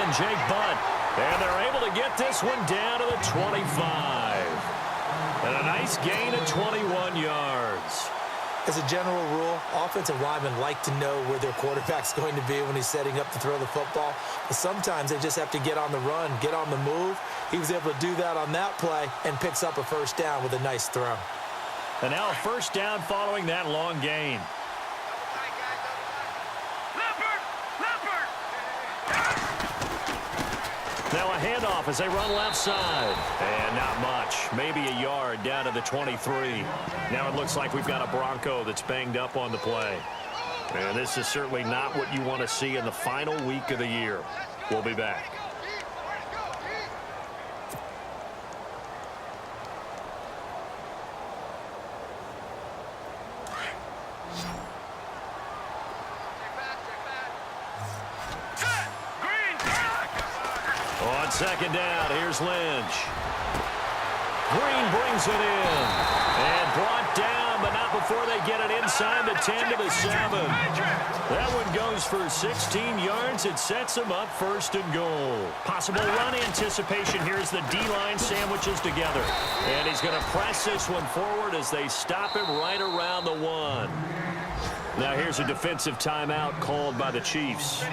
and Jake Butt. And they're able to get this one down to the 25. And a nice gain of 21 yards. As a general rule, offensive linemen like to know where their quarterback's going to be when he's setting up to throw the football. But sometimes they just have to get on the run, get on the move. He was able to do that on that play and picks up a first down with a nice throw. And now a first down following that long gain. Now a handoff as they run left side. And not much. Maybe a yard down to the 23. Now it looks like we've got a Bronco that's banged up on the play. And this is certainly not what you want to see in the final week of the year. We'll be back. On second down, here's Lynch. Green brings it in. And brought down, but not before they get it inside the 10 to the 7. That one goes for 16 yards. It sets them up first and goal. Possible run anticipation here as the D-line sandwiches together. And he's going to press this one forward as they stop him right around the 1. Now here's a defensive timeout called by the Chiefs.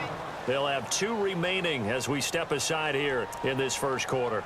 They'll have 2 remaining as we step aside here in this first quarter.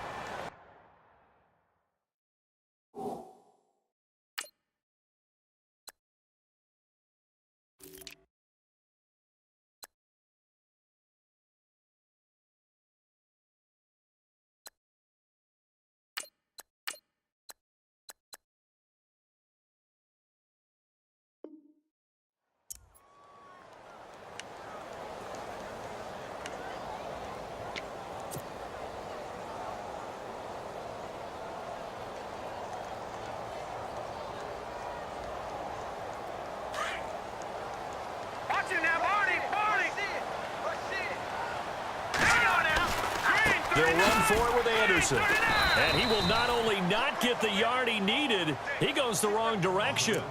They'll run for it with Anderson. And he will not only not get the yard he needed, he goes the wrong direction.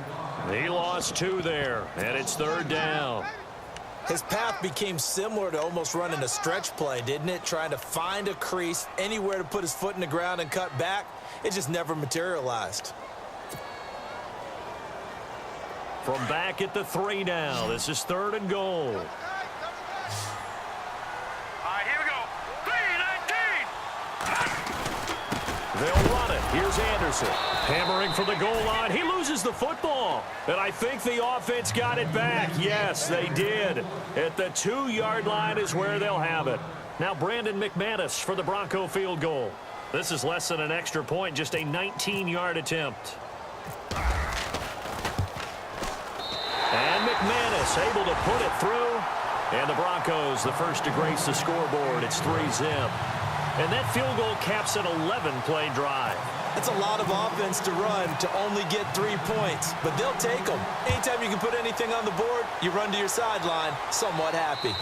He lost 2 there, and it's third down. His path became similar to almost running a stretch play, didn't it? Trying to find a crease, anywhere to put his foot in the ground and cut back. It just never materialized. From back at the 3 now, this is third and goal. They'll run it. Here's Anderson. Hammering for the goal line. He loses the football. And I think the offense got it back. Yes, they did. At the 2-yard line is where they'll have it. Now Brandon McManus for the Bronco field goal. This is less than an extra point, just a 19-yard attempt. And McManus able to put it through. And the Broncos, the first to grace the scoreboard. It's 3-zip. And that field goal caps an 11-play drive. That's a lot of offense to run to only get 3 points, but they'll take them. Anytime you can put anything on the board, you run to your sideline somewhat happy.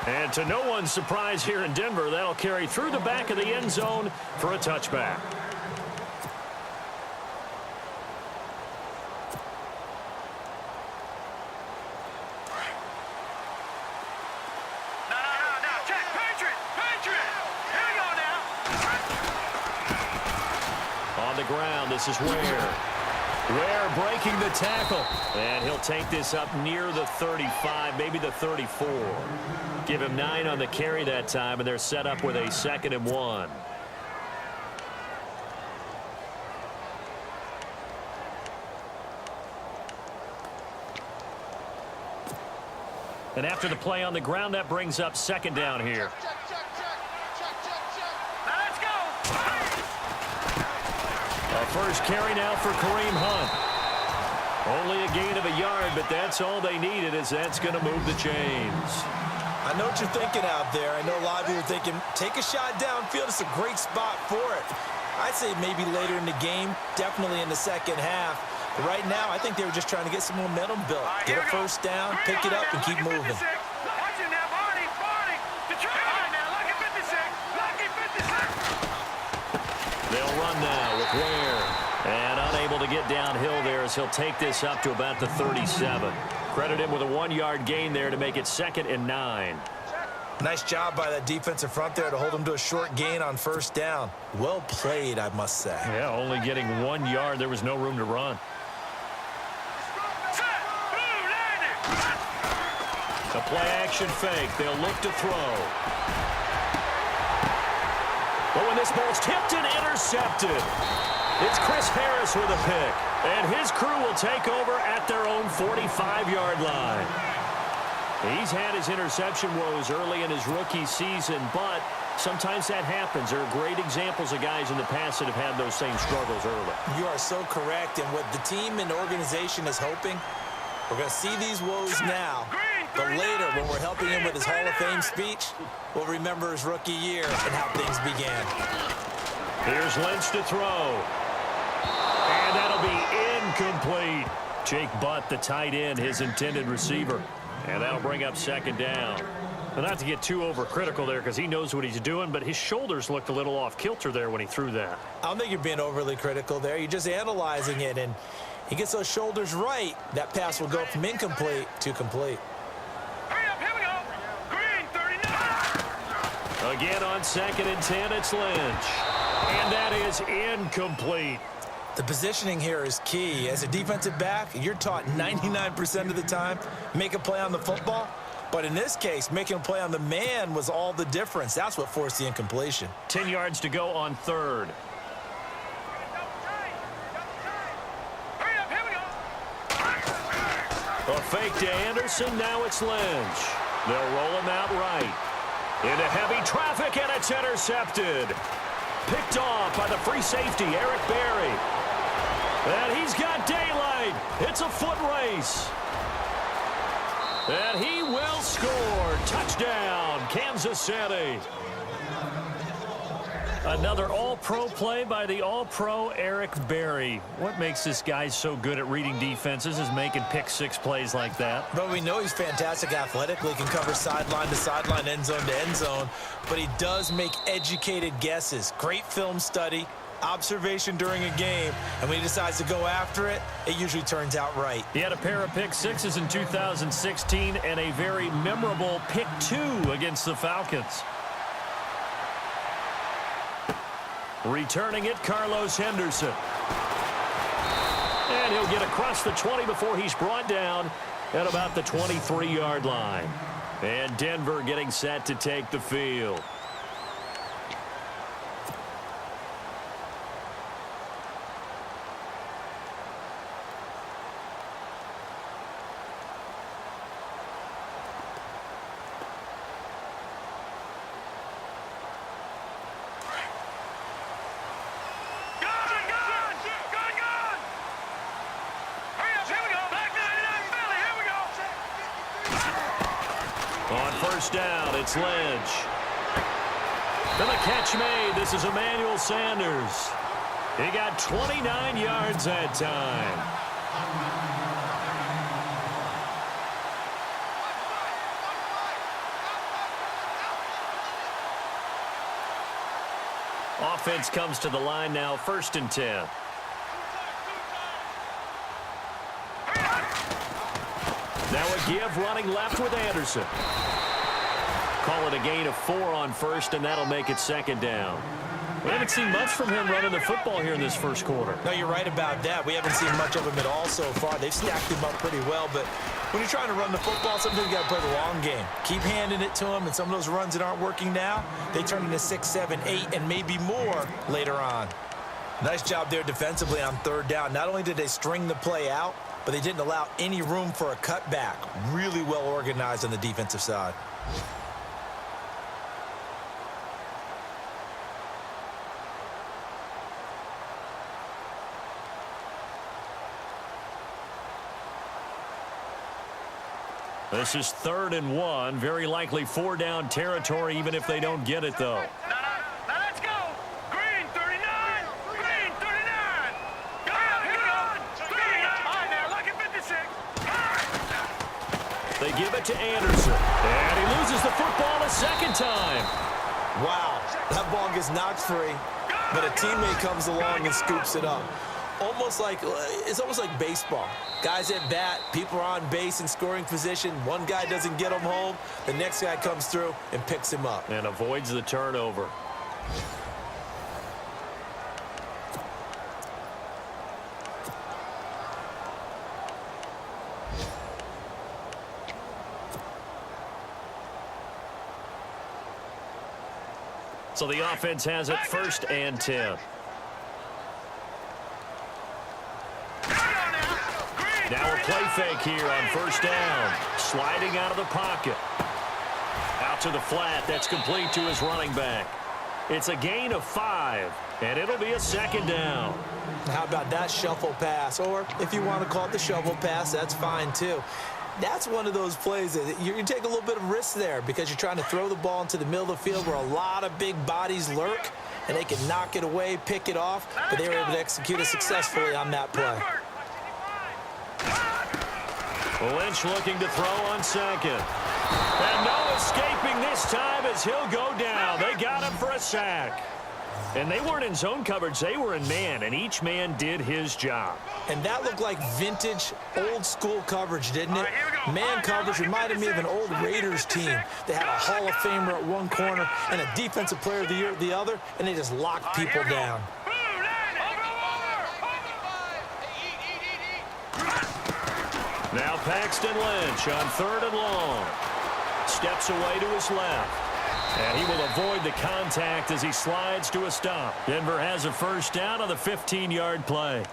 And to no one's surprise here in Denver, that'll carry through the back of the end zone for a touchback. Ground. This is Ware breaking the tackle. And he'll take this up near the 35, maybe the 34. Give him 9 on the carry that time, and they're set up with a 2nd and 1. And after the play on the ground, that brings up 2nd down here. First carry now for Kareem Hunt. Only a gain of a yard, but that's all they needed, as that's going to move the chains. I know what you're thinking out there. I know a lot of you are thinking, take a shot downfield. It's a great spot for it. I'd say maybe later in the game, definitely in the second half. But right now, I think they were just trying to get some momentum built. Get a first down, pick it up, and keep moving. They'll run now with Ware. And unable to get downhill there as he'll take this up to about the 37. Credit him with a 1-yard gain there to make it 2nd and 9. Nice job by that defensive front there to hold him to a short gain on first down. Well played, I must say. Yeah, only getting 1 yard. There was no room to run. The play-action fake. They'll look to throw. But when this ball's tipped and intercepted, it's Chris Harris with a pick. And his crew will take over at their own 45-yard line. He's had his interception woes early in his rookie season, but sometimes that happens. There are great examples of guys in the past that have had those same struggles early. You are so correct, and what the team and organization is hoping, we're going to see these woes now, but later when we're helping him with his Hall of Fame speech, we'll remember his rookie year and how things began. Here's Lynch to throw. And that'll be incomplete. Jake Butt, the tight end, his intended receiver. And that'll bring up second down. And not to get too overcritical there because he knows what he's doing, but his shoulders looked a little off kilter there when he threw that. I don't think you're being overly critical there. You're just analyzing it, and he gets those shoulders right. That pass will go from incomplete to complete. Hurry up, here we go. Green, 39. Again on 2nd and 10, it's Lynch. And that is incomplete. The positioning here is key. As a defensive back, you're taught 99% of the time, make a play on the football. But in this case, making a play on the man was all the difference. That's what forced the incompletion. 10 yards to go on 3rd. Hurry up, here we go. A fake to Anderson, now it's Lynch. They'll roll him out right. Into heavy traffic, and it's intercepted. Picked off by the free safety, Eric Berry. And he's got daylight. It's a foot race. And he will score. Touchdown, Kansas City. Another all-pro play by the all-pro Eric Berry. What makes this guy so good at reading defenses is making pick-six plays like that. But we know he's fantastic athletically, can cover sideline to sideline, end zone to end zone. But he does make educated guesses. Great film study, observation during a game, and when he decides to go after it, it usually turns out right. He had a pair of pick-sixes in 2016 and a very memorable pick-2 against the Falcons. Returning it, Carlos Henderson. And he'll get across the 20 before he's brought down at about the 23-yard line. And Denver getting set to take the field. First down, it's Lynch. And the catch made. This is Emmanuel Sanders. He got 29 yards that time. Offense comes to the line now, 1st and 10. Now a give running left with Anderson. Call it a gain of 4 on 1st, and that'll make it 2nd down. We haven't seen much from him running the football here in this first quarter. No, you're right about that. We haven't seen much of him at all so far. They've stacked him up pretty well, but when you're trying to run the football, sometimes you got to play the long game. Keep handing it to him, and some of those runs that aren't working now, they turn into 6, 7, 8, and maybe more later on. Nice job there defensively on 3rd down. Not only did they string the play out, but they didn't allow any room for a cutback. Really well organized on the defensive side. This is 3rd and 1. Very likely 4-down territory, even if they don't get it, though. Now let's go. Green, 39. Green, 39. Go, here we go. Green, all right, now, look at 56. They give it to Anderson. And he loses the football a second time. Wow, that ball gets knocked free, but a teammate comes along and scoops it up. It's almost like baseball. Guys at bat, people are on base in scoring position. One guy doesn't get him home. The next guy comes through and picks him up. And avoids the turnover. So the offense has it 1st and 10. Now a play fake here on 1st down. Sliding out of the pocket. Out to the flat. That's complete to his running back. It's a gain of 5, and it'll be a 2nd down. How about that shuffle pass? Or if you want to call it the shovel pass, that's fine too. That's one of those plays that you take a little bit of risk there because you're trying to throw the ball into the middle of the field where a lot of big bodies lurk, and they can knock it away, pick it off, but they were able to execute it successfully on that play. Lynch looking to throw on 2nd. And no escaping this time as he'll go down. They got him for a sack. And they weren't in zone coverage. They were in man, and each man did his job. And that looked like vintage, old-school coverage, didn't it? Man coverage reminded me of an old Raiders team. They had a Hall of Famer at one corner and a Defensive Player of the Year at the other, and they just locked people down. Now Paxton Lynch on 3rd and long. Steps away to his left. And he will avoid the contact as he slides to a stop. Denver has a 1st down on the 15-yard play.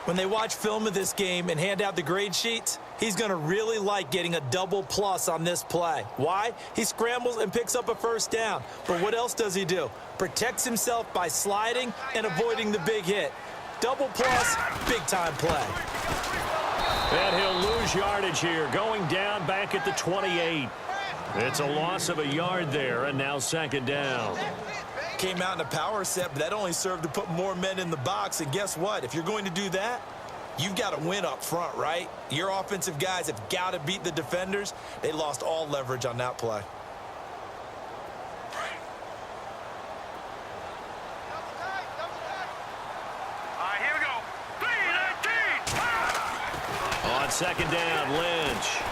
When they watch film of this game and hand out the grade sheets, he's going to really like getting a double plus on this play. Why? He scrambles and picks up a 1st down. But what else does he do? Protects himself by sliding and avoiding the big hit. Double plus, big-time play. And he'll lose yardage here, going down back at the 28. It's a loss of a yard there, and now 2nd down. Came out in a power set, but that only served to put more men in the box. And guess what? If you're going to do that, you've got to win up front, right? Your offensive guys have got to beat the defenders. They lost all leverage on that play. Here we go. 3-19. On 2nd down, Lynch.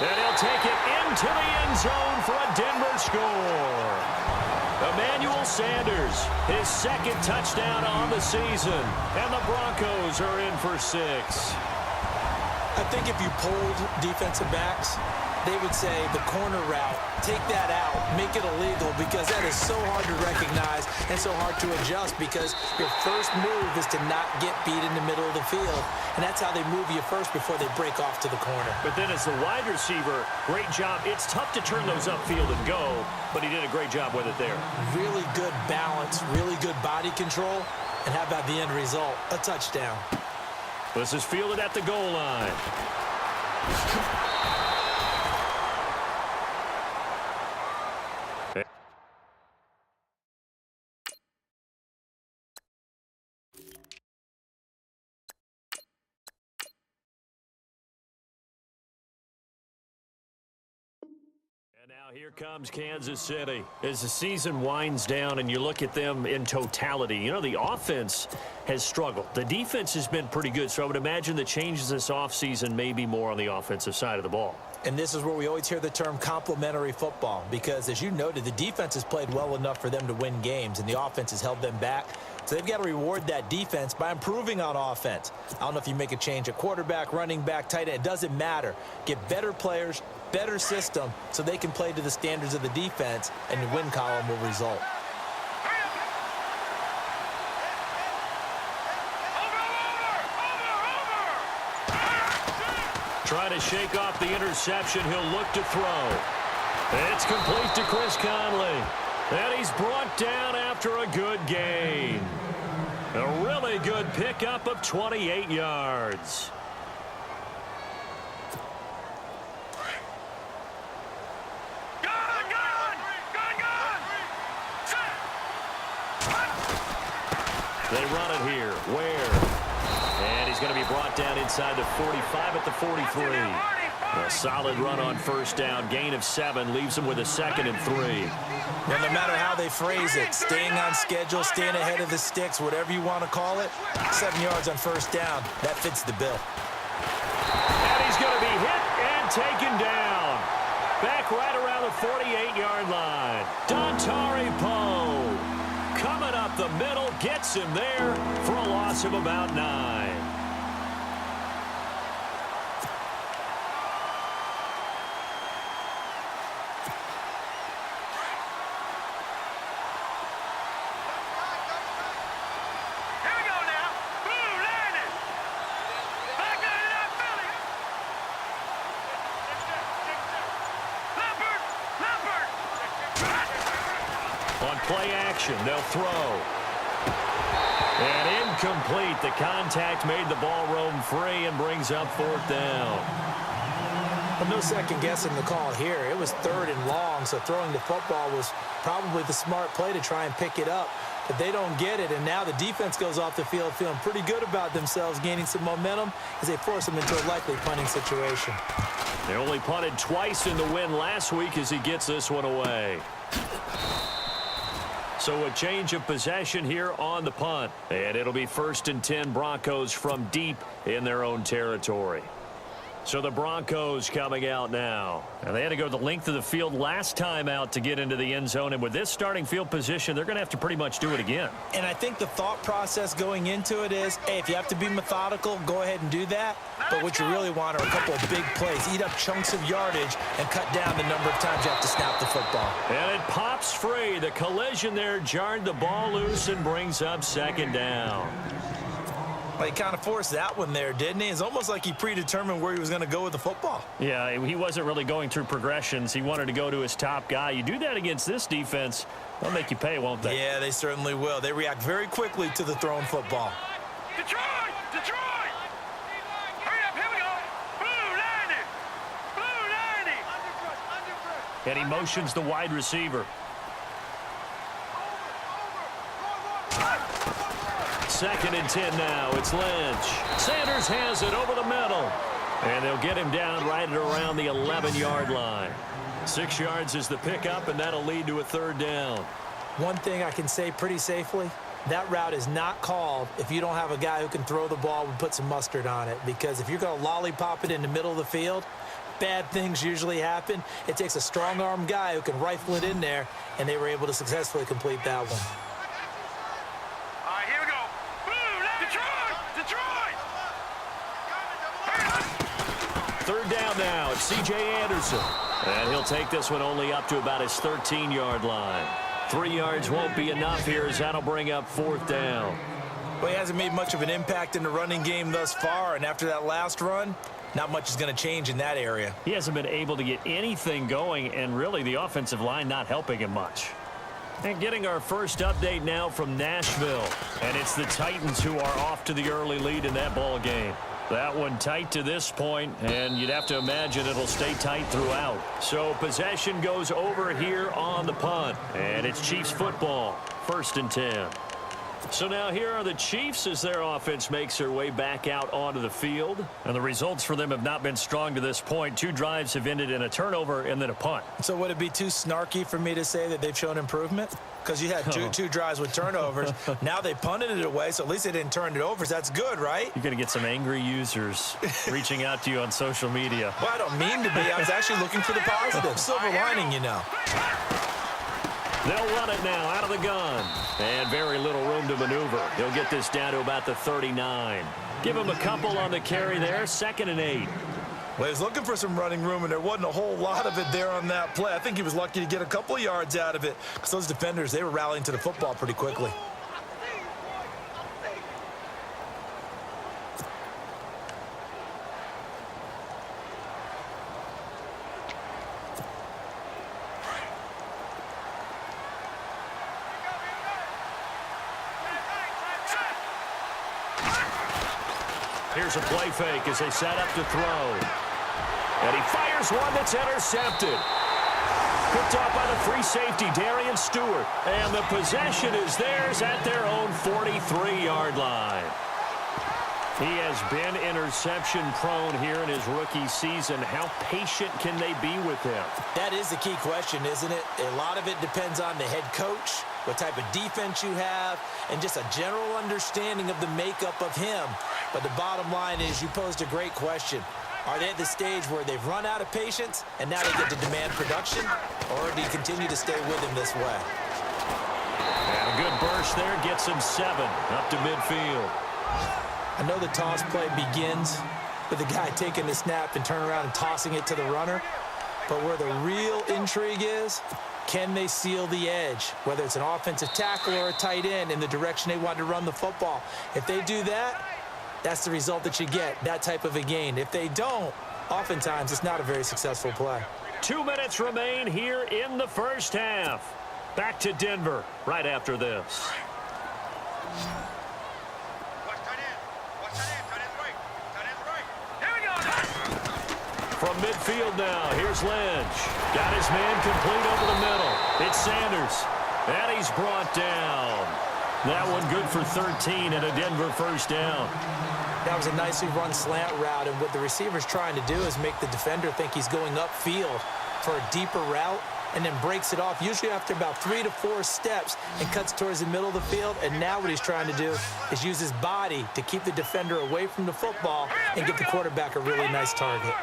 And he'll take it into the end zone for a Denver score. Emmanuel Sanders, his 2nd touchdown on the season. And the Broncos are in for 6. I think if you polled defensive backs, they would say the corner route, take that out, make it illegal, because that is so hard to recognize and so hard to adjust because your first move is to not get beat in the middle of the field. And that's how they move you first before they break off to the corner. But then as the wide receiver, great job. It's tough to turn those upfield and go, but he did a great job with it there. Really good balance, really good body control. And how about the end result? A touchdown. This is fielded at the goal line. Now here comes Kansas City. As the season winds down and you look at them in totality, you know, the offense has struggled. The defense has been pretty good, so I would imagine the changes this offseason may be more on the offensive side of the ball. And this is where we always hear the term complementary football because, as you noted, the defense has played well enough for them to win games, and the offense has held them back. So they've got to reward that defense by improving on offense. I don't know if you make a change at quarterback, running back, tight end. It doesn't matter. Get better players, better system, so they can play to the standards of the defense, and the win column will result. Trying to shake off the interception. He'll look to throw. It's complete to Chris Conley. And he's brought down after a good gain. A really good pickup of 28 yards. They run it here. Where? And he's going to be brought down inside the 45 at the 43. A solid run on first down. Gain of 7 leaves them with a 2nd and 3. Well, no matter how they phrase it, staying on schedule, staying ahead of the sticks, whatever you want to call it, 7 yards on first down, that fits the bill. And he's going to be hit and taken down. Back right around the 48-yard line. Dontari Poe coming up the middle, gets him there for a loss of about 9. Play action, they'll throw. And incomplete. The contact made the ball roam free and brings up 4th down. Well, no second guessing the call here. It was 3rd and long, so throwing the football was probably the smart play to try and pick it up. But they don't get it, and now the defense goes off the field feeling pretty good about themselves, gaining some momentum as they force them into a likely punting situation. They only punted twice in the win last week as he gets this one away. So a change of possession here on the punt. And it'll be 1st and 10 Broncos from deep in their own territory. So the Broncos coming out now. And they had to go the length of the field last time out to get into the end zone. And with this starting field position, they're going to have to pretty much do it again. And I think the thought process going into it is, hey, if you have to be methodical, go ahead and do that. But what you really want are a couple of big plays. Eat up chunks of yardage and cut down the number of times you have to snap the football. And it pops free. The collision there jarred the ball loose and brings up 2nd down. Well, he kind of forced that one there, didn't he? It's almost like he predetermined where he was going to go with the football. Yeah, he wasn't really going through progressions. He wanted to go to his top guy. You do that against this defense, they'll make you pay, won't they? Yeah, they certainly will. They react very quickly to the thrown football. Detroit! Detroit! Hurry up, here we go! Blue 90! Blue 90! And he motions the wide receiver. 2nd and 10 now. It's Lynch. Sanders has it over the middle. And they'll get him down right at around the 11-yard line. 6 yards is the pickup, and that'll lead to a 3rd down. One thing I can say pretty safely, that route is not called if you don't have a guy who can throw the ball and put some mustard on it. Because if you're going to lollipop it in the middle of the field, bad things usually happen. It takes a strong-arm guy who can rifle it in there, and they were able to successfully complete that one. All right, here we go. Blue 90! Detroit! Detroit! 3rd down now. It's C.J. Anderson. And he'll take this one only up to about his 13-yard line. 3 yards won't be enough here as that'll bring up 4th down. Well, he hasn't made much of an impact in the running game thus far, and after that last run, not much is going to change in that area. He hasn't been able to get anything going, and really the offensive line not helping him much. And getting our first update now from Nashville. And it's the Titans who are off to the early lead in that ball game. That one tight to this point, and you'd have to imagine it'll stay tight throughout. So possession goes over here on the punt, and it's Chiefs football, 1st and 10. So now here are the Chiefs as their offense makes their way back out onto the field. And the results for them have not been strong to this point. 2 drives have ended in a turnover and then a punt. So would it be too snarky for me to say that they've shown improvement? Because you had two drives with turnovers. Now they punted it away, so at least they didn't turn it over. So that's good, right? You're going to get some angry users reaching out to you on social media. Well, I don't mean to be. I was actually looking for the positive. Silver lining, you know. They'll run it now out of the gun. And very little room to maneuver. He'll get this down to about the 39. Give him a couple on the carry there. 2nd and 8. Well, he was looking for some running room, and there wasn't a whole lot of it there on that play. I think he was lucky to get a couple of yards out of it because those defenders, they were rallying to the football pretty quickly. Here's a play fake as they set up to throw. And he fires one that's intercepted. Picked off by the free safety, Darian Stewart. And the possession is theirs at their own 43-yard line. He has been interception prone here in his rookie season. How patient can they be with him? That is the key question, isn't it? A lot of it depends on the head coach, what type of defense you have, and just a general understanding of the makeup of him. But the bottom line is you posed a great question. Are they at the stage where they've run out of patience and now they get to demand production? Or do you continue to stay with him this way? And a good burst there gets him 7 up to midfield. I know the toss play begins with the guy taking the snap and turning around and tossing it to the runner. But where the real intrigue is, can they seal the edge? Whether it's an offensive tackle or a tight end in the direction they want to run the football. If they do that, that's the result that you get, that type of a gain. If they don't, oftentimes it's not a very successful play. 2 minutes remain here in the first half. Back to Denver right after this. From midfield now, here's Lynch. Got his man complete over the middle. It's Sanders. And he's brought down. That one good for 13 and a Denver first down. That was a nicely run slant route, and what the receiver's trying to do is make the defender think he's going upfield for a deeper route and then breaks it off, usually after about 3 to 4 steps, and cuts towards the middle of the field. And now what he's trying to do is use his body to keep the defender away from the football and give the quarterback a really nice target.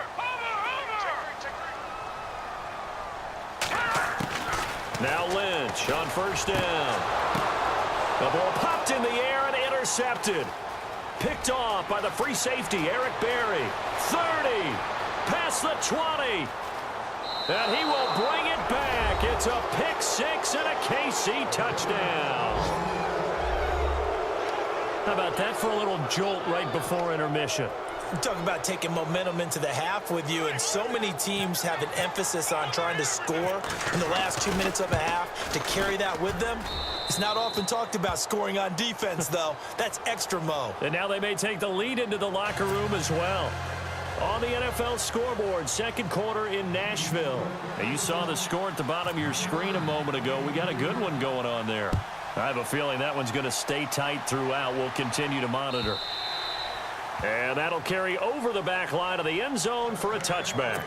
Now Lynch on first down. The ball popped in the air and intercepted. Picked off by the free safety, Eric Berry. 30, past the 20. And he will bring it back. It's a pick 6 and a KC touchdown. How about that for a little jolt right before intermission? I'm talking about taking momentum into the half with you, and so many teams have an emphasis on trying to score in the last 2 minutes of a half to carry that with them. It's not often talked about scoring on defense, though. That's extra mo. And now they may take the lead into the locker room as well. On the NFL scoreboard, second quarter in Nashville. Now you saw the score at the bottom of your screen a moment ago. We got a good one going on there. I have a feeling that one's going to stay tight throughout. We'll continue to monitor. And that'll carry over the back line of the end zone for a touchback.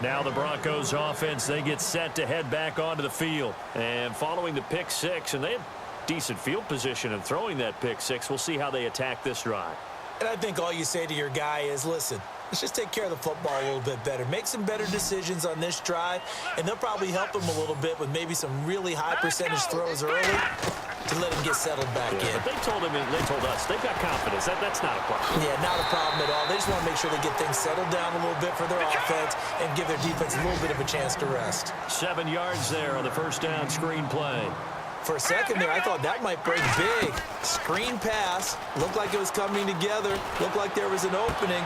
Now the Broncos offense, they get set to head back onto the field. And following the pick 6, and they have decent field position in throwing that pick 6. We'll see how they attack this drive. And I think all you say to your guy is, listen, let's just take care of the football a little bit better. Make some better decisions on this drive, and they'll probably help him a little bit with maybe some really high percentage throws early to let him get settled back in. But they told us, they've got confidence. That's not a problem. Yeah, not a problem at all. They just want to make sure they get things settled down a little bit for their offense and give their defense a little bit of a chance to rest. 7 yards there on the first down screen play. For a second there, I thought that might break big. Screen pass. Looked like it was coming together. Looked like there was an opening.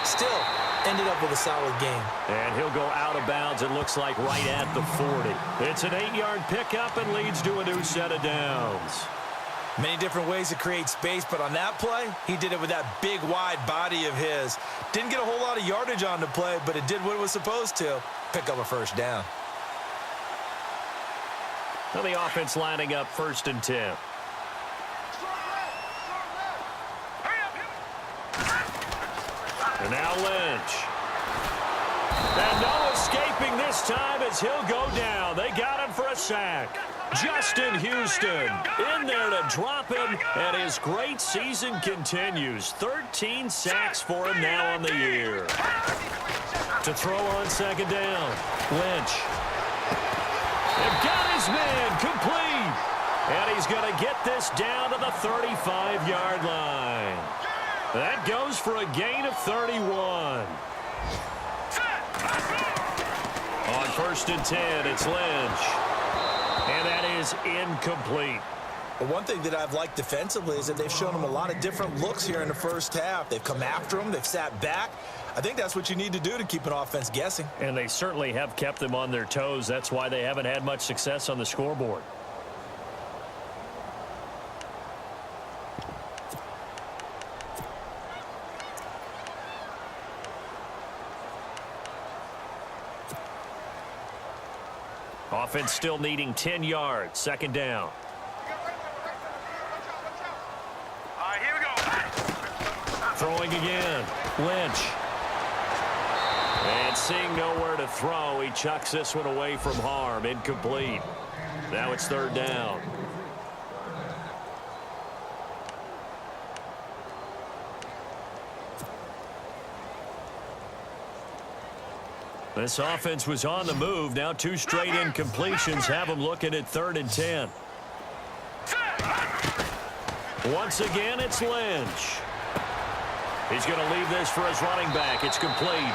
Still, ended up with a solid game. And he'll go out of bounds, it looks like, right at the 40. It's an 8-yard pickup and leads to a new set of downs. Many different ways to create space, but on that play, he did it with that big, wide body of his. Didn't get a whole lot of yardage on the play, but it did what it was supposed to. Pick up a first down. Now the offense lining up 1st and 10. And now Lynch. And no escaping this time as he'll go down. They got him for a sack. Justin Houston in there to drop him, and his great season continues. 13 sacks for him now on the year. To throw on second down, Lynch. They've got his man complete. And he's going to get this down to the 35-yard line. That goes for a gain of 31. On 1st and 10, it's Lynch. And that is incomplete. But one thing that I've liked defensively is that they've shown him a lot of different looks here in the first half. They've come after him. They've sat back. I think that's what you need to do to keep an offense guessing. And they certainly have kept them on their toes. That's why they haven't had much success on the scoreboard. Offense still needing 10 yards. Second down. All right, here we go. Throwing again. Lynch. And seeing nowhere to throw, he chucks this one away from harm. Incomplete. Now it's third down. This offense was on the move. Now two straight incompletions have them looking at 3rd and 10. Once again, it's Lynch. He's going to leave this for his running back. It's complete.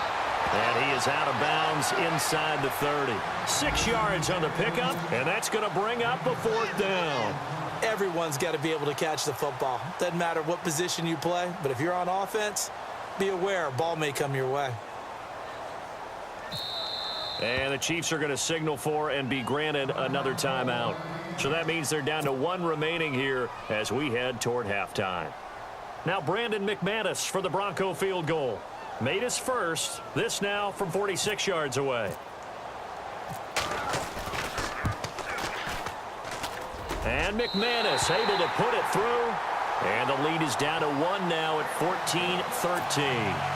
And he is out of bounds inside the 30. 6 yards on the pickup, and that's going to bring up a 4th down. Everyone's got to be able to catch the football. Doesn't matter what position you play, but if you're on offense, be aware, ball may come your way. And the Chiefs are going to signal for and be granted another timeout. So that means they're down to 1 remaining here as we head toward halftime. Now Brandon McManus for the Bronco field goal. Made his first. This now from 46 yards away. And McManus able to put it through. And the lead is down to 1 now at 14-13.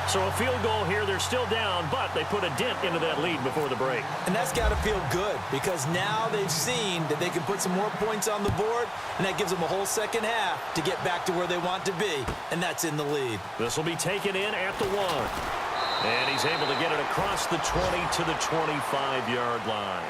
So a field goal here. They're still down, but they put a dent into that lead before the break. And that's got to feel good because now they've seen that they can put some more points on the board, and that gives them a whole second half to get back to where they want to be, and that's in the lead. This will be taken in at the 1. And he's able to get it across the 20 to the 25-yard line.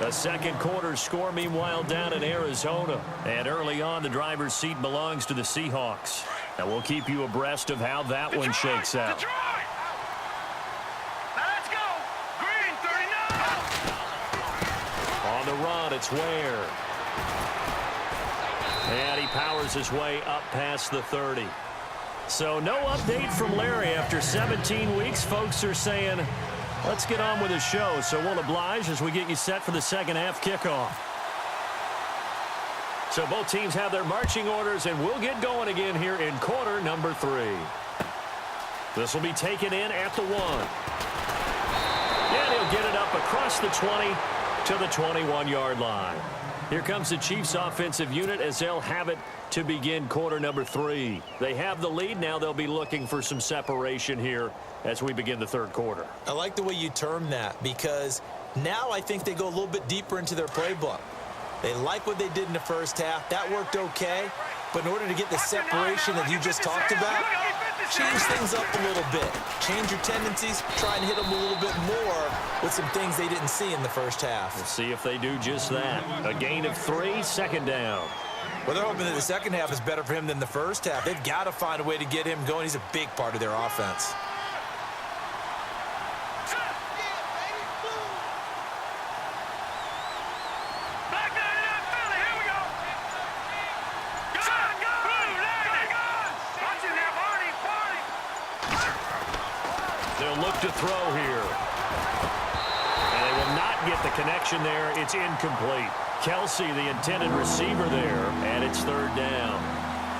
A second quarter score, meanwhile, down in Arizona. And early on, the driver's seat belongs to the Seahawks. And we'll keep you abreast of how that one shakes out. Detroit! Now let's go! Green, 39! On the run, it's Ware. And he powers his way up past the 30. So no update from Larry after 17 weeks. Folks are saying, let's get on with the show. So we'll oblige as we get you set for the second half kickoff. So both teams have their marching orders, and we'll get going again here in quarter number 3. This will be taken in at the 1. And he'll get it up across the 20 to the 21-yard line. Here comes the Chiefs offensive unit as they'll have it to begin quarter number 3. They have the lead. Now they'll be looking for some separation here as we begin the third quarter. I like the way you term that because now I think they go a little bit deeper into their playbook. They like what they did in the first half. That worked okay. But in order to get the separation that you just talked about, change things up a little bit. Change your tendencies. Try and hit them a little bit more with some things they didn't see in the first half. We'll see if they do just that. A gain of 3, second down. Well, they're hoping that the second half is better for him than the first half. They've got to find a way to get him going. He's a big part of their offense. Look to throw here. And they will not get the connection there. It's incomplete. Kelsey, the intended receiver there, and it's third down.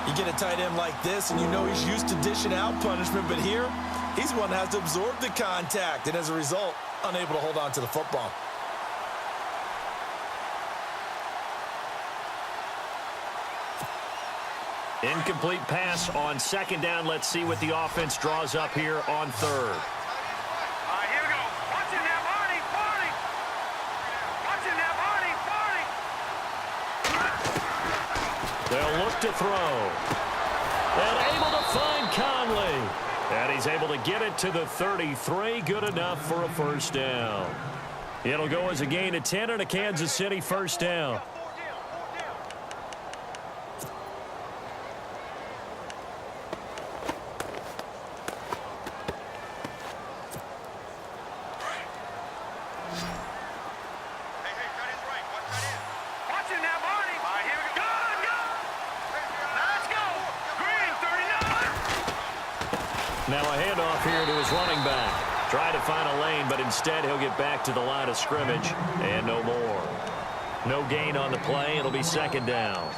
You get a tight end like this, and you know he's used to dishing out punishment, but here, he's one that has to absorb the contact, and as a result, unable to hold on to the football. Incomplete pass on second down. Let's see what the offense draws up here on third. They'll look to throw. And able to find Conley. And he's able to get it to the 33. Good enough for a first down. It'll go as a gain of 10 and a Kansas City first down. Now a handoff here to his running back. Try to find a lane, but instead he'll get back to the line of scrimmage and no more. No gain on the play. It'll be second down.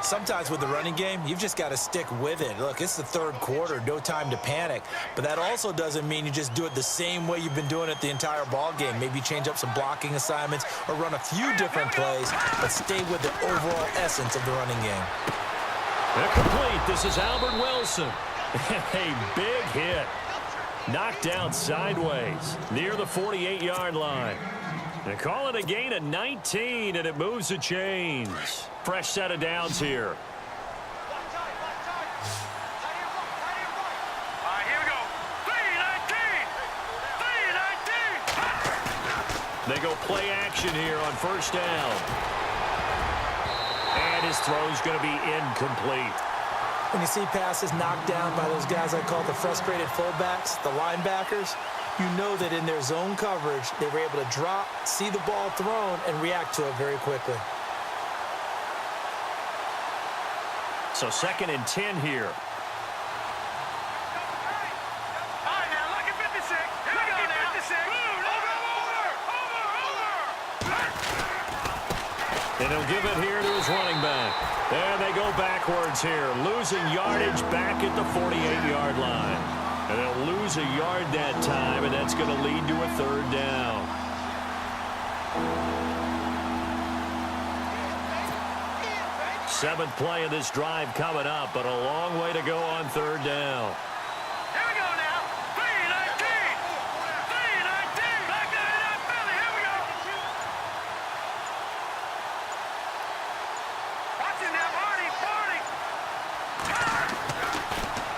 Sometimes with the running game, you've just got to stick with it. Look, it's the third quarter, no time to panic. But that also doesn't mean you just do it the same way you've been doing it the entire ball game. Maybe change up some blocking assignments or run a few different plays, but stay with the overall essence of the running game. Complete. This is Albert Wilson. A big hit. Knocked down sideways near the 48-yard line. They call it a gain of 19, and it moves the chains. Fresh set of downs here. They go play action here on first down. And his throw's going to be incomplete. When you see passes knocked down by those guys I call the frustrated fullbacks, the linebackers, you know that in their zone coverage, they were able to drop, see the ball thrown, and react to it very quickly. So 2nd and 10 here. And he'll give it here to his running back. And they go backwards here, losing yardage back at the 48-yard line. And they'll lose a yard that time, and that's going to lead to a 3rd down. Seventh play of this drive coming up, but a long way to go on 3rd down. Here we go now. 3-19. 3-19. Back to that Philly. Here we go. Watching that party.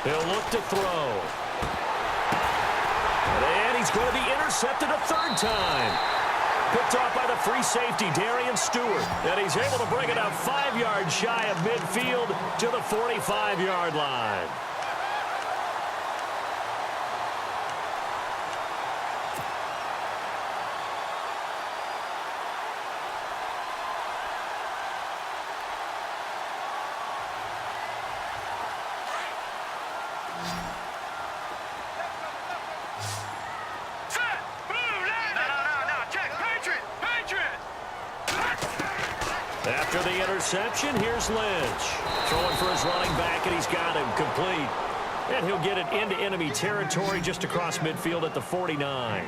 He'll look to throw. And he's going to be intercepted a 3rd time. Picked off by the free safety, Darian Stewart. And he's able to bring it up 5 yards shy of midfield to the 45-yard line. After the interception, here's Lynch. Throwing for his running back, and he's got him complete. And he'll get it into enemy territory just across midfield at the 49.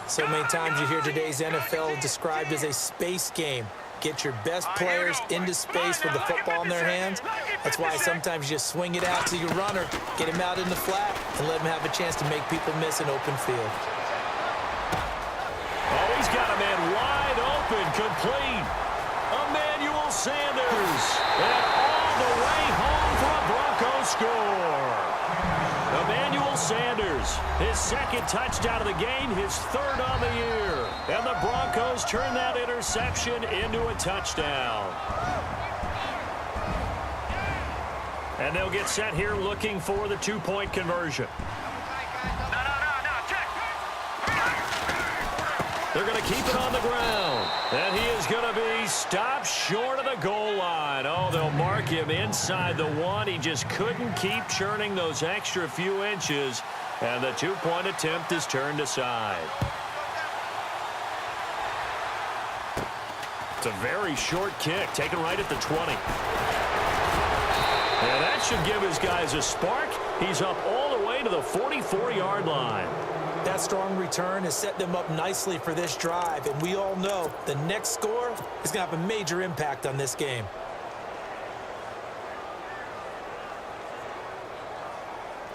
So many times you hear today's NFL described as a space game. Get your best players into space with the football in their hands. That's why sometimes you just swing it out to your runner, get him out in the flat, and let him have a chance to make people miss an open field. Oh, he's got a man wide open, complete. Emmanuel Sanders. And all the way home for a Broncos score. Emmanuel Sanders, his 2nd touchdown of the game, his 3rd on the year. And the Broncos turn that interception into a touchdown. And they'll get set here looking for the 2-point conversion. They're going to keep it on the ground. And he is going to be stopped short of the goal line. Oh, they'll mark him inside the 1. He just couldn't keep churning those extra few inches. And the 2-point attempt is turned aside. It's a very short kick, taken right at the 20. And that should give his guys a spark. He's up all the way to the 44-yard line. That strong return has set them up nicely for this drive, and we all know the next score is going to have a major impact on this game.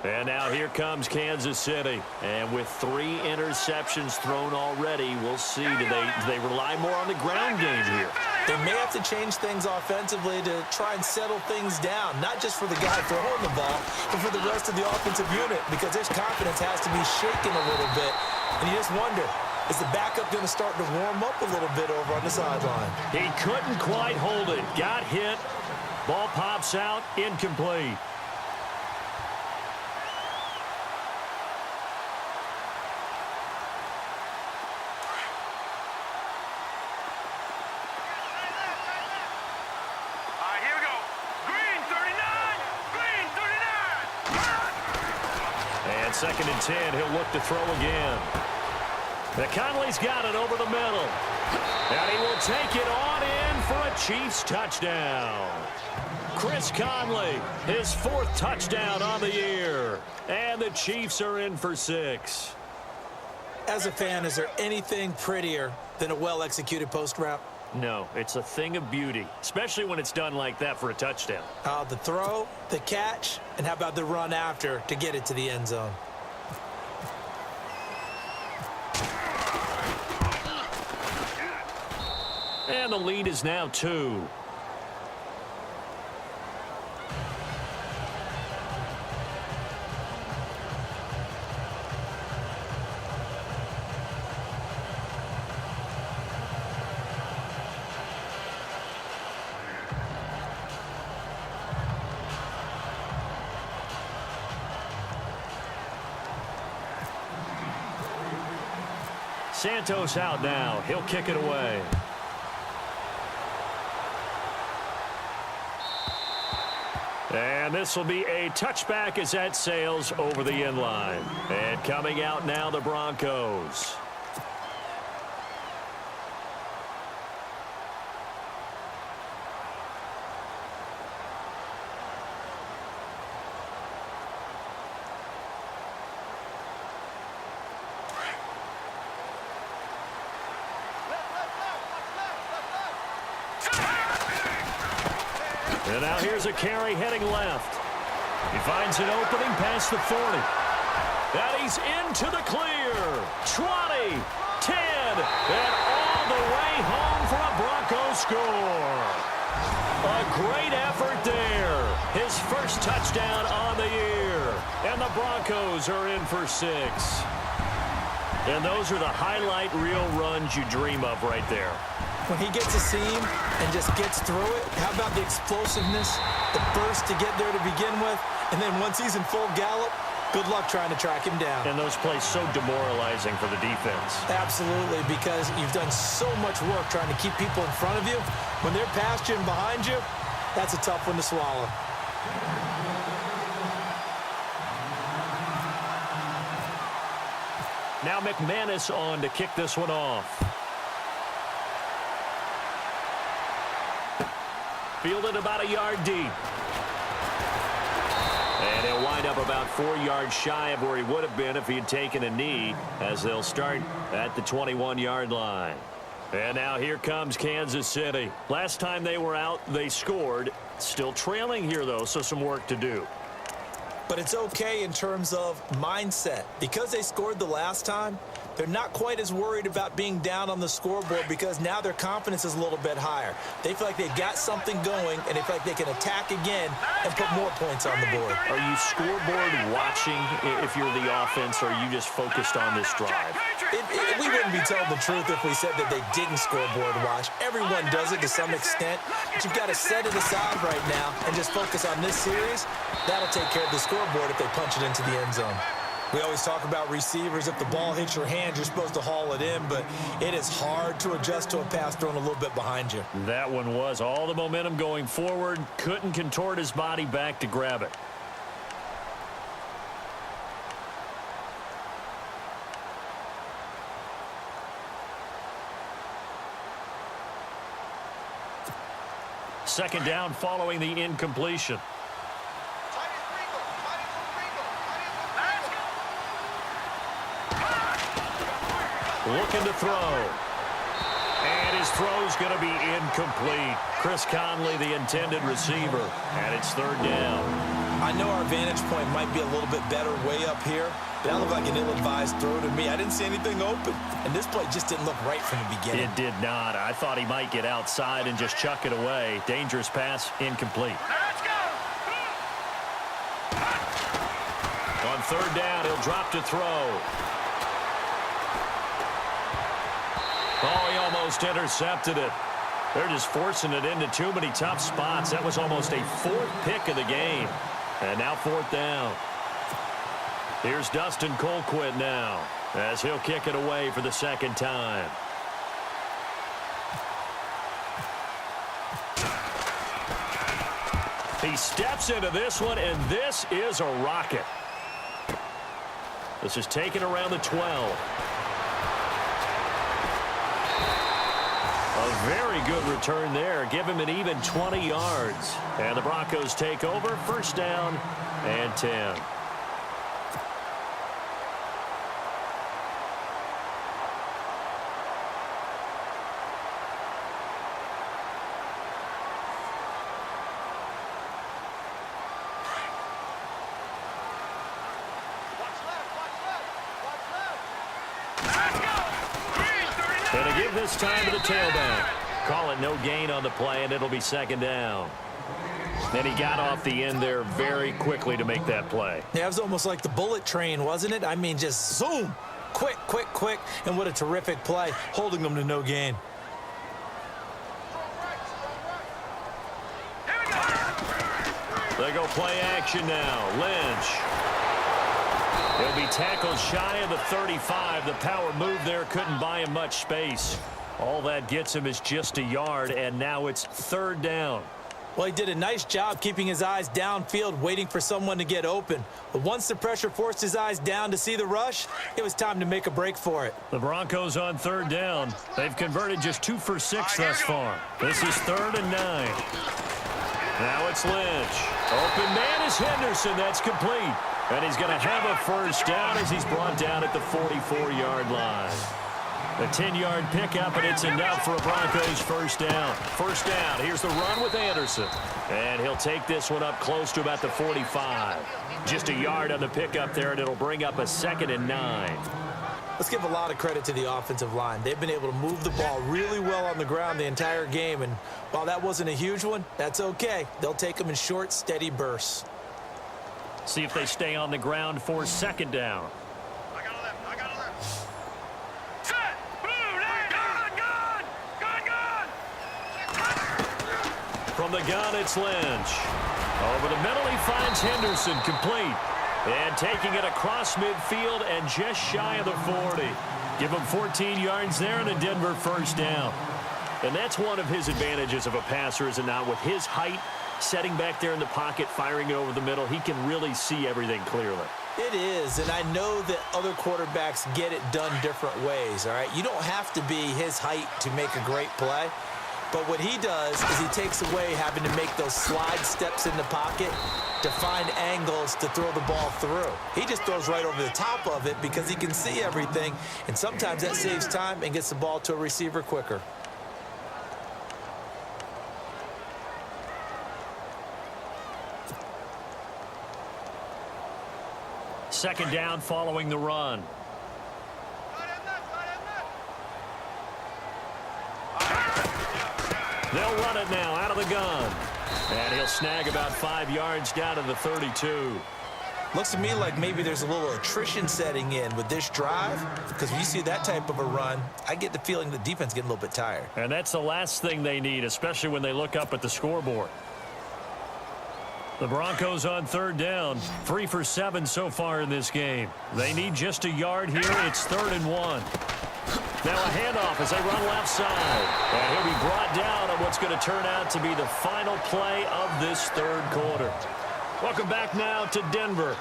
And now here comes Kansas City. And with 3 interceptions thrown already, we'll see. Do they rely more on the ground game here? They may have to change things offensively to try and settle things down, not just for the guy throwing the ball, but for the rest of the offensive unit, because his confidence has to be shaken a little bit. And you just wonder, is the backup going to start to warm up a little bit over on the sideline? He couldn't quite hold it. Got hit. Ball pops out. Incomplete. And 2nd and 10, he'll look to throw again. Now Conley's got it over the middle. And he will take it on in for a Chiefs touchdown. Chris Conley, his 4th touchdown on the year. And the Chiefs are in for 6. As a fan, is there anything prettier than a well-executed post route? No, it's a thing of beauty, especially when it's done like that for a touchdown. The throw, the catch, and how about the run after to get it to the end zone? And the lead is now 2. Santos out now. He'll kick it away. And this will be a touchback as that sails over the end line. And coming out now, the Broncos. And now here's a carry heading left. He finds an opening past the 40. And he's into the clear. 20, 10, and all the way home for a Broncos score. A great effort there. His first touchdown on the year. And the Broncos are in for 6. And those are the highlight reel runs you dream of right there. When he gets a seam and just gets through it, how about the explosiveness, the burst to get there to begin with, and then once he's in full gallop, good luck trying to track him down. And those plays so demoralizing for the defense. Absolutely, because you've done so much work trying to keep people in front of you. When they're past you and behind you, that's a tough one to swallow. Now McManus on to kick this one off. Fielded about a yard deep. And he'll wind up about 4 yards shy of where he would have been if he had taken a knee, as they'll start at the 21-yard line. And now here comes Kansas City. Last time they were out, they scored. Still trailing here, though, so some work to do. But it's okay in terms of mindset. Because they scored the last time, they're not quite as worried about being down on the scoreboard because now their confidence is a little bit higher. They feel like they've got something going, and they feel like they can attack again and put more points on the board. Are you scoreboard watching if you're the offense, or are you just focused on this drive? We wouldn't be telling the truth if we said that they didn't scoreboard watch. Everyone does it to some extent, but you've got to set it aside right now and just focus on this series. That'll take care of the scoreboard if they punch it into the end zone. We always talk about receivers. If the ball hits your hand, you're supposed to haul it in, but it is hard to adjust to a pass thrown a little bit behind you. That one was all the momentum going forward. Couldn't contort his body back to grab it. Second down following the incompletion. Looking to throw. And his throw's going to be incomplete. Chris Conley, the intended receiver. And it's third down. I know our vantage point might be a little bit better way up here, but that looked like an ill-advised throw to me. I didn't see anything open. And this play just didn't look right from the beginning. It did not. I thought he might get outside and just chuck it away. Dangerous pass, incomplete. Let's go! On third down, he'll drop to throw. Oh, he almost intercepted it. They're just forcing it into too many tough spots. That was almost a fourth pick of the game. And now fourth down. Here's Dustin Colquitt now, as he'll kick it away for the second time. He steps into this one, and this is a rocket. This is taken around the 12. A very good return there. Give him an even 20 yards. And the Broncos take over. First down and 10. this time to the tailback. Call it no gain on the play, and it'll be second down. And he got off the end there very quickly to make that play. Yeah, it was almost like the bullet train, wasn't it? I mean, just zoom. Quick, quick, quick. And what a terrific play, holding them to no gain. They go play action now. Lynch. He'll be tackled shy of the 35. The power move there couldn't buy him much space. All that gets him is just a yard, and now it's third down. Well, he did a nice job keeping his eyes downfield, waiting for someone to get open. But once the pressure forced his eyes down to see the rush, it was time to make a break for it. The Broncos on third down. They've converted just 2 for 6 thus far. This is 3rd and 9. Now it's Lynch. Open man is Henderson. That's complete. And he's going to have a first down as he's brought down at the 44-yard line. A 10-yard pickup, and it's enough for a Broncos first down. First down. Here's the run with Anderson. And he'll take this one up close to about the 45. Just a yard on the pickup there, and it'll bring up a 2nd and 9. Let's give a lot of credit to the offensive line. They've been able to move the ball really well on the ground the entire game, and while that wasn't a huge one, that's okay. They'll take them in short, steady bursts. See if they stay on the ground for 2nd down. I got a left. Set. Boom. Gun. From the gun, it's Lynch. Over the middle, he finds Henderson, complete. And taking it across midfield and just shy of the 40. Give him 14 yards there and a Denver first down. And that's one of his advantages of a passer, is it not? With his height, setting back there in the pocket, firing it over the middle, he can really see everything clearly. It is, and I know that other quarterbacks get it done different ways, all right? You don't have to be his height to make a great play. But what he does is he takes away having to make those slide steps in the pocket to find angles to throw the ball through. He just throws right over the top of it because he can see everything, and sometimes that saves time and gets the ball to a receiver quicker. Second down following the run. They'll run it now out of the gun. And he'll snag about 5 yards down to the 32. Looks to me like maybe there's a little attrition setting in with this drive, because when you see that type of a run, I get the feeling the defense getting a little bit tired. And that's the last thing they need, especially when they look up at the scoreboard. The Broncos on third down, 3 for 7 so far in this game. They need just a yard here. It's 3rd and 1. Now a handoff as they run left side. And he'll be brought down on what's going to turn out to be the final play of this third quarter. Welcome back now to Denver.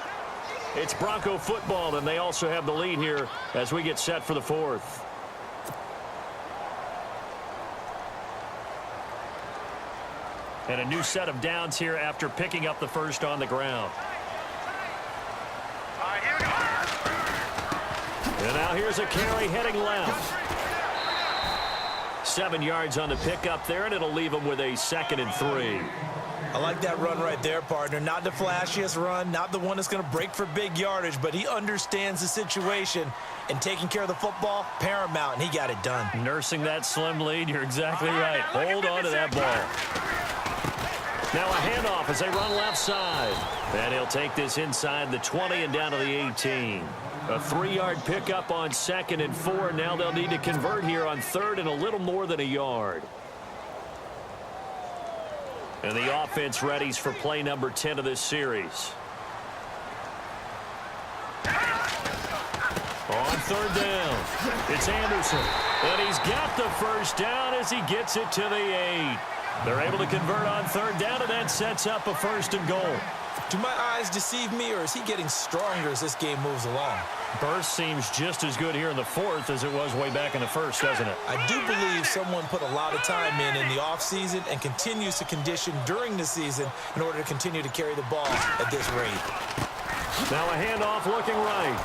It's Bronco football, and they also have the lead here as we get set for the fourth. And a new set of downs here after picking up the first on the ground. All right, here we go. And now here's a carry heading left. 7 yards on the pickup there, and it'll leave him with a 2nd and 3. I like that run right there, partner. Not the flashiest run, not the one that's going to break for big yardage, but he understands the situation, and taking care of the football, paramount, and he got it done. Nursing that slim lead, you're exactly right. Hold on to that ball. Now a handoff as they run left side. And he'll take this inside the 20 and down to the 18. A 3-yard pickup on 2nd and 4. Now they'll need to convert here on 3rd and a little more than a yard. And the offense readies for play number 10 of this series. On 3rd down, it's Anderson. And he's got the first down as he gets it to the 8. They're able to convert on 3rd down, and that sets up a 1st and goal. Do my eyes deceive me, or is he getting stronger as this game moves along? Burst seems just as good here in the 4th as it was way back in the 1st, doesn't it? I do believe someone put a lot of time in the offseason and continues to condition during the season in order to continue to carry the ball at this rate. Now a handoff looking right.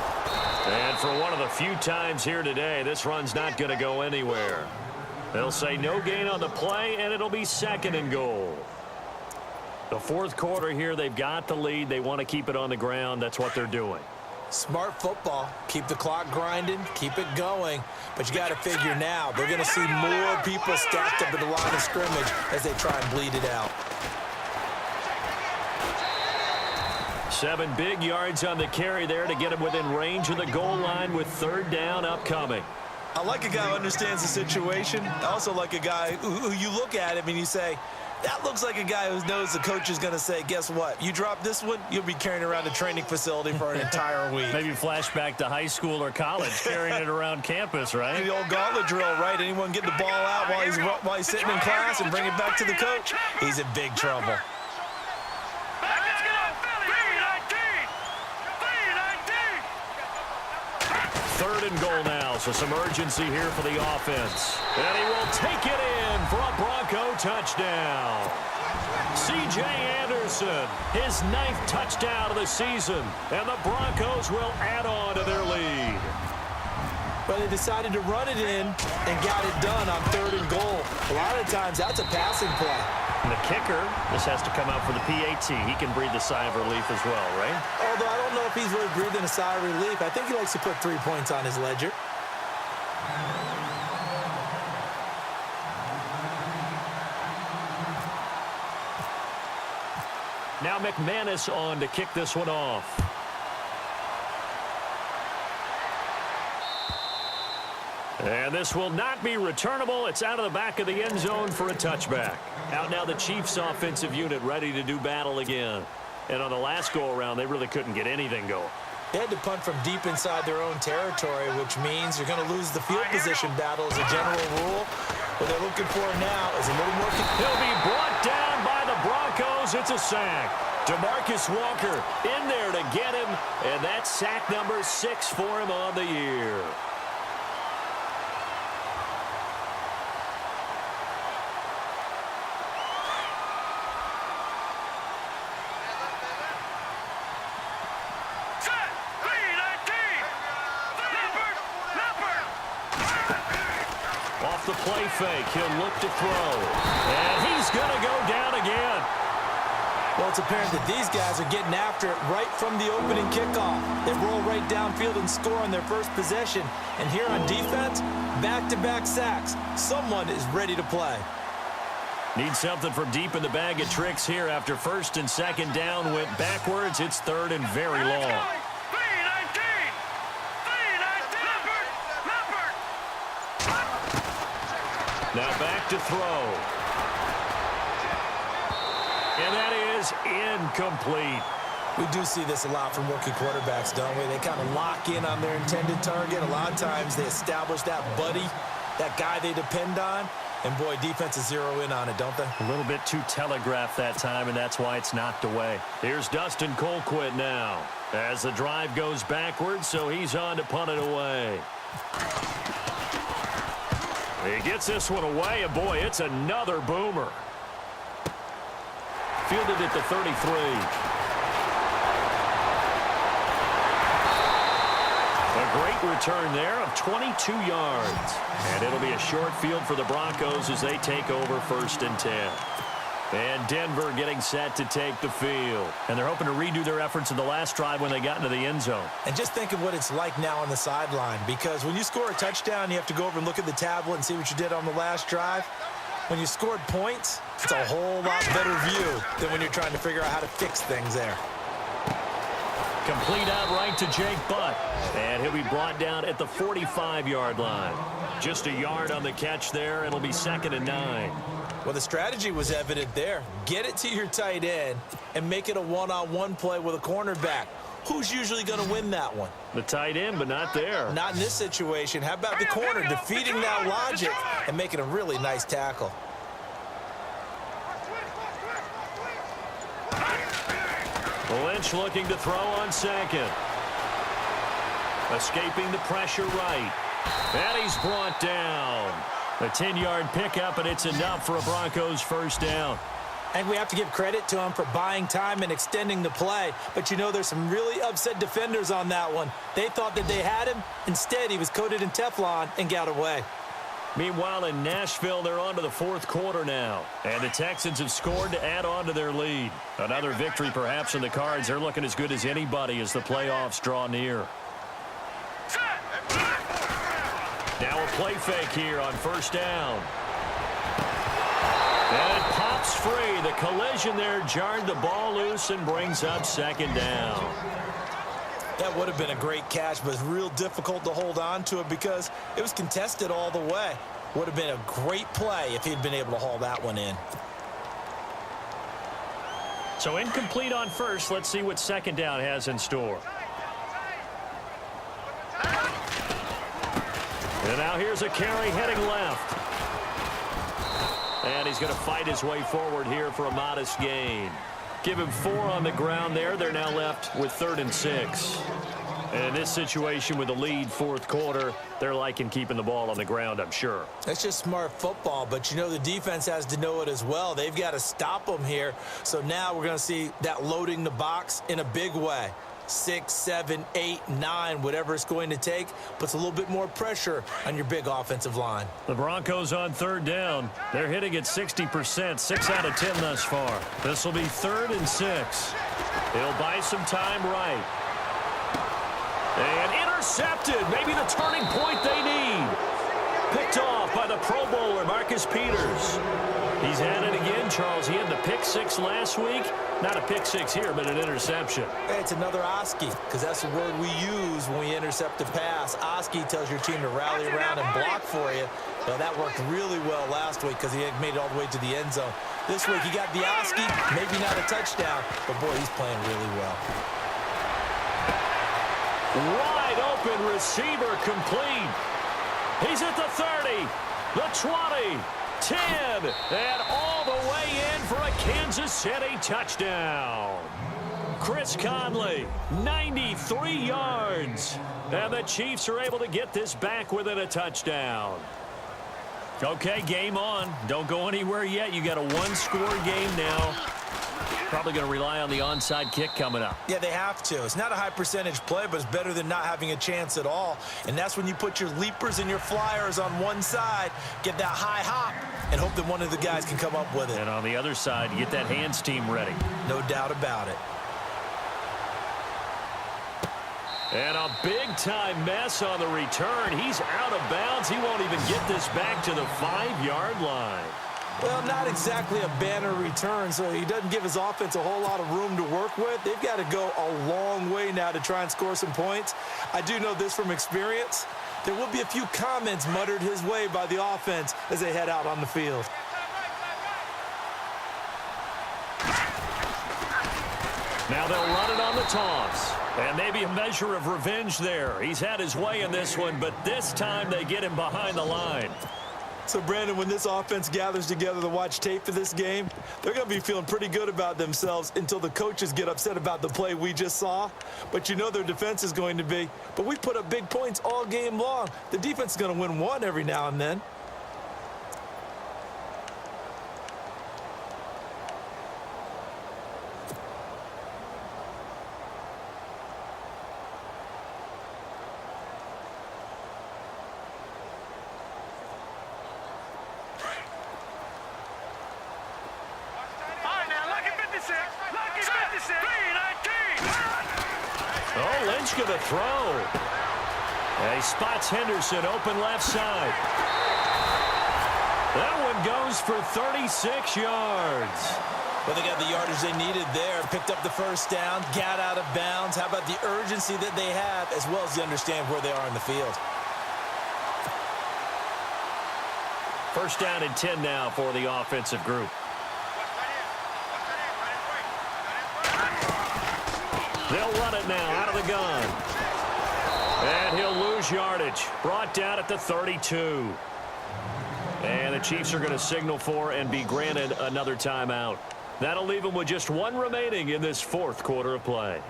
And for one of the few times here today, this run's not going to go anywhere. They'll say no gain on the play, and it'll be 2nd and goal. The 4th quarter here, they've got the lead. They want to keep it on the ground. That's what they're doing. Smart football. Keep the clock grinding, keep it going. But you got to figure now, they're going to see more people stacked up at the line of scrimmage as they try and bleed it out. 7 big yards on the carry there to get him within range of the goal line with 3rd down upcoming. I like a guy who understands the situation. I also like a guy who you look at him and you say, that looks like a guy who knows the coach is going to say, guess what? You drop this one, you'll be carrying around a training facility for an entire week. Maybe flashback to high school or college, carrying it around campus, right? The old gauntlet drill, right? Anyone get the ball out while he's sitting in class and bring it back to the coach? He's in big trouble. Let's go. 3rd and goal now, so some urgency here for the offense. And he will take it in for a Bronco touchdown. C.J. Anderson, his 9th touchdown of the season, and the Broncos will add on to their lead. But they decided to run it in and got it done on 3rd and goal. A lot of times, that's a passing play. And the kicker, this has to come out for the PAT. He can breathe a sigh of relief as well, right? Although I don't know if he's really breathing a sigh of relief. I think he likes to put 3 points on his ledger. Now McManus on to kick this one off. And this will not be returnable. It's out of the back of the end zone for a touchback. Out now the Chiefs offensive unit ready to do battle again. And on the last go-around, they really couldn't get anything going. They had to punt from deep inside their own territory, which means you're going to lose the field position battle as a general rule. What they're looking for now is a little more... He'll be brought down by the Broncos. It's a sack. DeMarcus Walker in there to get him. And that's sack number 6 for him on the year. Off the play fake, he'll look to throw. And he's going to go down again. Well, it's apparent that these guys are getting after it right from the opening kickoff. They roll right downfield and score on their first possession. And here on defense, back-to-back sacks. Someone is ready to play. Need something from deep in the bag of tricks here after 1st and 2nd down went backwards. It's 3rd and very long. Now back to throw. And that is incomplete. We do see this a lot from rookie quarterbacks, don't we? They kind of lock in on their intended target. A lot of times they establish that buddy, that guy they depend on. And, boy, defenses zero in on it, don't they? A little bit too telegraphed that time, and that's why it's knocked away. Here's Dustin Colquitt now as the drive goes backwards, so he's on to punt it away. He gets this one away, and, boy, it's another boomer. Fielded at the 33. A great return there of 22 yards. And it'll be a short field for the Broncos as they take over 1st and 10. And Denver getting set to take the field. And they're hoping to redo their efforts in the last drive when they got into the end zone. And just think of what it's like now on the sideline. Because when you score a touchdown, you have to go over and look at the tablet and see what you did on the last drive. When you scored points, it's a whole lot better view than when you're trying to figure out how to fix things there. Complete out right to Jake Butt. And he'll be brought down at the 45-yard line. Just a yard on the catch there. It'll be 2nd and 9. Well, the strategy was evident there. Get it to your tight end and make it a one-on-one play with a cornerback. Who's usually going to win that one? The tight end, but not there. Not in this situation. How about the corner defeating that logic and making a really nice tackle? Lynch looking to throw on 2nd. Escaping the pressure right. And he's brought down. A 10-yard pickup, and it's enough for a Broncos 1st down. And we have to give credit to him for buying time and extending the play. But, you know, there's some really upset defenders on that one. They thought that they had him. Instead, he was coated in Teflon and got away. Meanwhile, in Nashville, they're on to the fourth quarter now. And the Texans have scored to add on to their lead. Another victory perhaps in the cards. They're looking as good as anybody as the playoffs draw near. Now a play fake here on first down. And it pops free. The collision there jarred the ball loose and brings up second down. That would have been a great catch, but it's real difficult to hold on to it because it was contested all the way. Would have been a great play if he'd been able to haul that one in. So incomplete on first. Let's see what second down has in store. And now here's a carry heading left. And he's going to fight his way forward here for a modest gain. Give him 4 on the ground there. They're now left with 3rd and 6. And in this situation with the lead fourth quarter, they're liking keeping the ball on the ground, I'm sure. That's just smart football, but you know the defense has to know it as well. They've got to stop them here. So now we're going to see that loading the box in a big way. 6, 7, 8, 9, whatever it's going to take, puts a little bit more pressure on your big offensive line. The Broncos on 3rd down. They're hitting at 60%, 6 out of 10 thus far. This will be 3rd and 6. He'll buy some time right. And intercepted. Maybe the turning point they need. Picked off by the Pro Bowler, Marcus Peters. He's had it again, Charles. He had the pick 6 last week. Not a pick 6 here, but an interception. Hey, it's another Oski, because that's the word we use when we intercept a pass. Oski tells your team to rally around and block for you. Well, that worked really well last week because he had made it all the way to the end zone. This week he got the Oski, maybe not a touchdown, but boy, he's playing really well. Wide open receiver complete. He's at the 30, the 20, 10, and all the way in for a Kansas City touchdown. Chris Conley, 93 yards. And the Chiefs are able to get this back within a touchdown. Okay, game on. Don't go anywhere yet. You got a one-score game now. Probably going to rely on the onside kick coming up. Yeah, they have to. It's not a high percentage play, but it's better than not having a chance at all. And that's when you put your leapers and your flyers on one side, get that high hop, and hope that one of the guys can come up with it. And on the other side, get that hands team ready. No doubt about it. And a big-time mess on the return. He's out of bounds. He won't even get this back to the 5-yard line. Well, not exactly a banner return, so he doesn't give his offense a whole lot of room to work with. They've got to go a long way now to try and score some points. I do know this from experience. There will be a few comments muttered his way by the offense as they head out on the field. Now they'll run it on the toss. And maybe a measure of revenge there. He's had his way in this one, but this time they get him behind the line. So, Brandon, when this offense gathers together to watch tape for this game, they're going to be feeling pretty good about themselves until the coaches get upset about the play we just saw. But you know their defense is going to be. But we put up big points all game long. The defense is going to win one every now and then. Oh, Lynch going to throw. And he spots Henderson open left side. That one goes for 36 yards. Well, they got the yardage they needed there. Picked up the first down, got out of bounds. How about the urgency that they have, as well as they understand where they are in the field. First down and 10 now for the offensive group. They'll run it now out of the gun. And he'll lose yardage. Brought down at the 32. And the Chiefs are going to signal for and be granted another timeout. That'll leave them with just one remaining in this fourth quarter of play.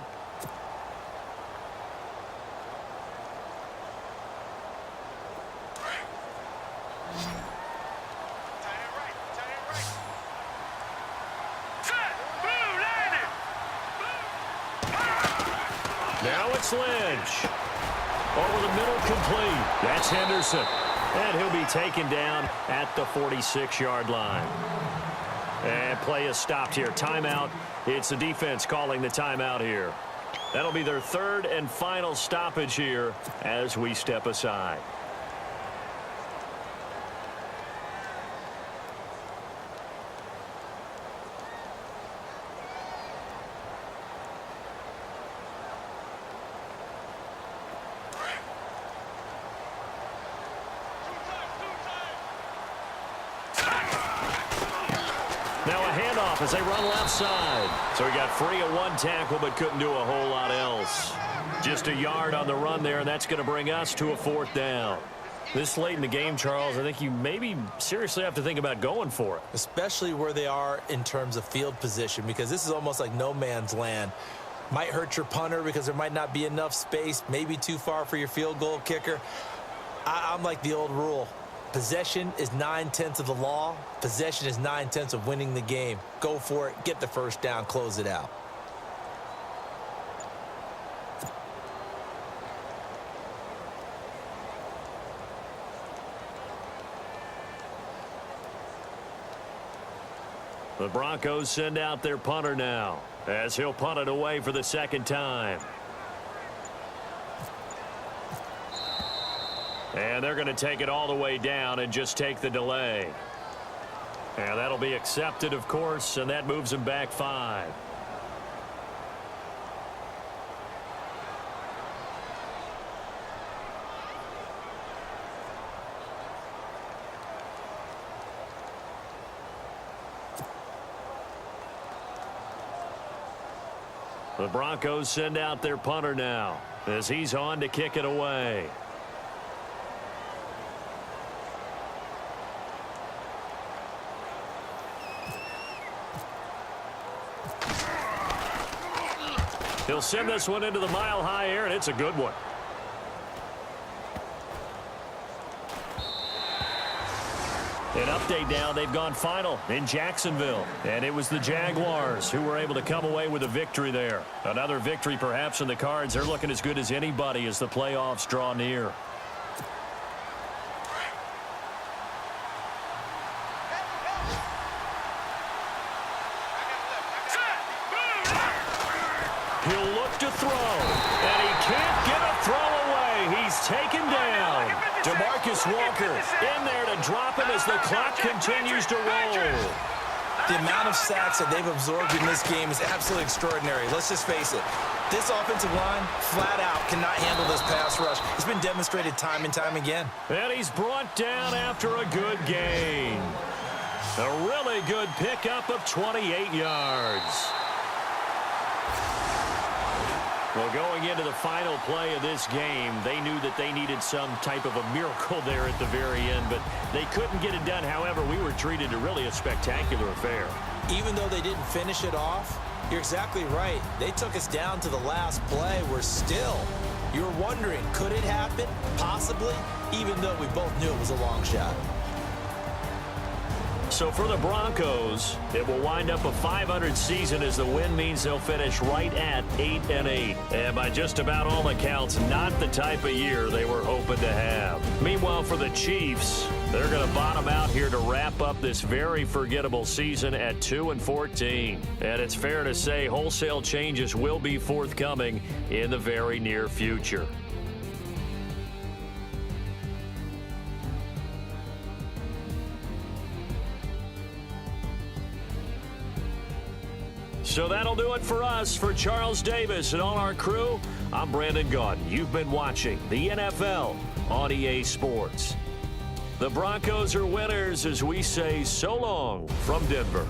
Now it's Lynch. Over the middle, complete. That's Henderson. And he'll be taken down at the 46-yard line. And play is stopped here. Timeout. It's the defense calling the timeout here. That'll be their third and final stoppage here as we step aside. Now a handoff as they run left side. So he got free of one tackle but couldn't do a whole lot else. Just a yard on the run there, and that's going to bring us to a fourth down. This late in the game, Charles, I think you maybe seriously have to think about going for it. Especially where they are in terms of field position, because this is almost like no man's land. Might hurt your punter because there might not be enough space, maybe too far for your field goal kicker. I'm like the old rule. Possession is 9/10 of the law. Possession is 9/10 of winning the game. Go for it. Get the first down. Close it out. The Broncos send out their punter now as he'll punt it away for the second time. And they're going to take it all the way down and just take the delay. And that'll be accepted, of course, and that moves them back 5. The Broncos send out their punter now as he's on to kick it away. He'll send this one into the mile-high air, and it's a good one. An update now, they've gone final in Jacksonville. And it was the Jaguars who were able to come away with a victory there. Another victory perhaps in the cards. They're looking as good as anybody as the playoffs draw near. He'll look to throw, and he can't get a throw away. He's taken down. DeMarcus Walker in there to drop him as the clock continues to roll. The amount of sacks that they've absorbed in this game is absolutely extraordinary. Let's just face it. This offensive line, flat out, cannot handle this pass rush. It's been demonstrated time and time again. And he's brought down after a good gain. A really good pickup of 28 yards. Well, going into the final play of this game, they knew that they needed some type of a miracle there at the very end, but they couldn't get it done. However, we were treated to really a spectacular affair. Even though they didn't finish it off, you're exactly right. They took us down to the last play. We're still, you're wondering, could it happen? Possibly, even though we both knew it was a long shot. So for the Broncos, it will wind up a .500 season as the win means they'll finish right at 8-8. And by just about all accounts, not the type of year they were hoping to have. Meanwhile, for the Chiefs, they're going to bottom out here to wrap up this very forgettable season at 2-14. And it's fair to say wholesale changes will be forthcoming in the very near future. So that'll do it for us. For Charles Davis and all our crew, I'm Brandon Gaudin. You've been watching the NFL on EA Sports. The Broncos are winners as we say so long from Denver.